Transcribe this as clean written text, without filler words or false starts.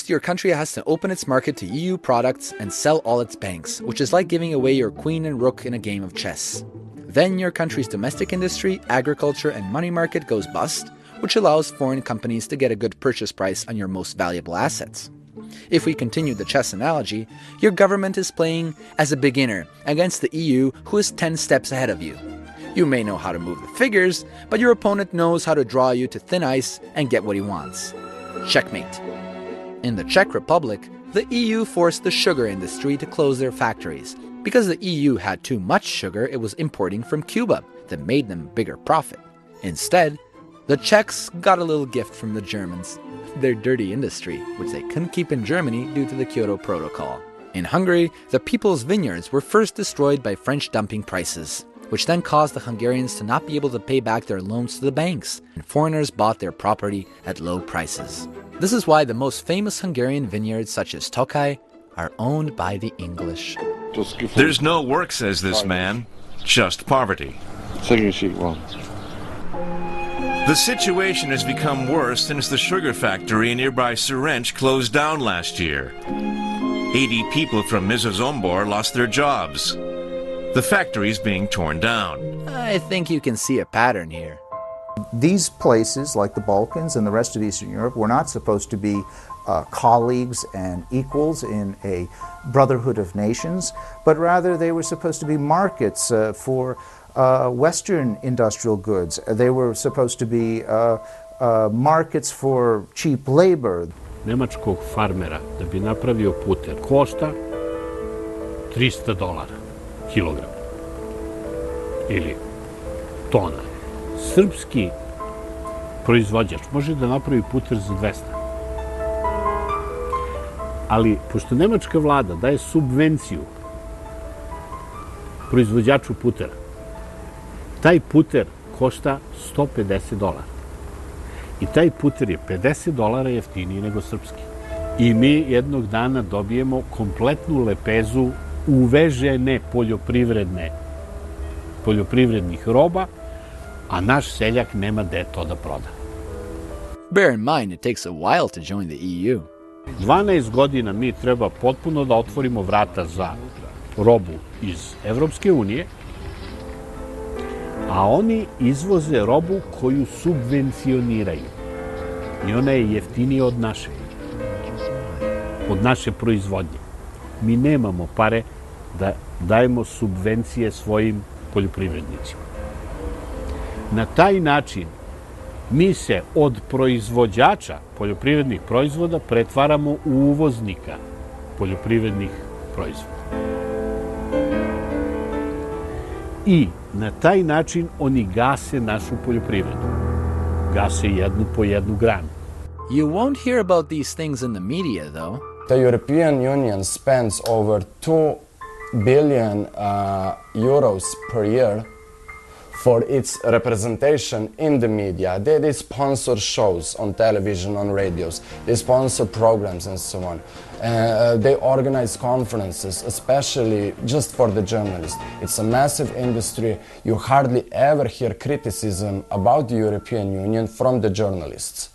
Your country has to open its market to EU products and sell all its banks, which is like giving away your queen and rook in a game of chess. Then your country's domestic industry, agriculture, and money market goes bust, which allows foreign companies to get a good purchase price on your most valuable assets. If we continue the chess analogy, your government is playing as a beginner against the EU, who is 10 steps ahead of you. You may know how to move the figures, but your opponent knows how to draw you to thin ice and get what he wants. Checkmate. In the Czech Republic, the EU forced the sugar industry to close their factories. Because the EU had too much sugar it was importing from Cuba that made them bigger profit. Instead, the Czechs got a little gift from the Germans, their dirty industry, which they couldn't keep in Germany due to the Kyoto Protocol. In Hungary, the people's vineyards were first destroyed by French dumping prices, which then caused the Hungarians to not be able to pay back their loans to the banks, and foreigners bought their property at low prices. This is why the most famous Hungarian vineyards, such as Tokaj, are owned by the English. There's no work, says this man, just poverty. The situation has become worse since the sugar factory in nearby Serench closed down last year. 80 people from Mizozombor lost their jobs. The factory is being torn down. I think you can see a pattern here. These places, like the Balkans and the rest of Eastern Europe, were not supposed to be colleagues and equals in a brotherhood of nations, but rather they were supposed to be markets for Western industrial goods. They were supposed to be markets for cheap labor. Nemačkog farmera da bi napravio puter košta $300 kilogram ili tona. Srpski proizvođač može da napravi puter za 200. Ali, pošto nemačka vlada daje subvenciju proizvođaču putera, taj puter košta $150. I taj puter je $50 jeftiniji nego srpski. I mi jednog dana dobijemo kompletnu lepezu uvežene poljoprivrednih roba, a naš seljak nema gde to da proda. Bear in mind it takes a while to join the EU. 12 godina mi treba potpuno da otvorimo vrata za robu iz Evropske unije, a oni izvoze robu koju subvencioniraju. I ona je jeftinija od naše proizvodnje. Mi nemamo pare da dajemo subvencije svojim poljoprivrednicima. Na taj način mi se od proizvođača poljoprivrednih proizvoda pretvaramo u uvoznika poljoprivrednih proizvoda. I na taj način oni gase našu poljoprivredu. Gase jednu po jednu granu. You won't hear about these things in the media, though. The European Union spends over 2 billion euros per year for its representation in the media. They sponsor shows on television, on radios. They sponsor programs and so on. They organize conferences, especially just for the journalists. It's a massive industry. You hardly ever hear criticism about the European Union from the journalists.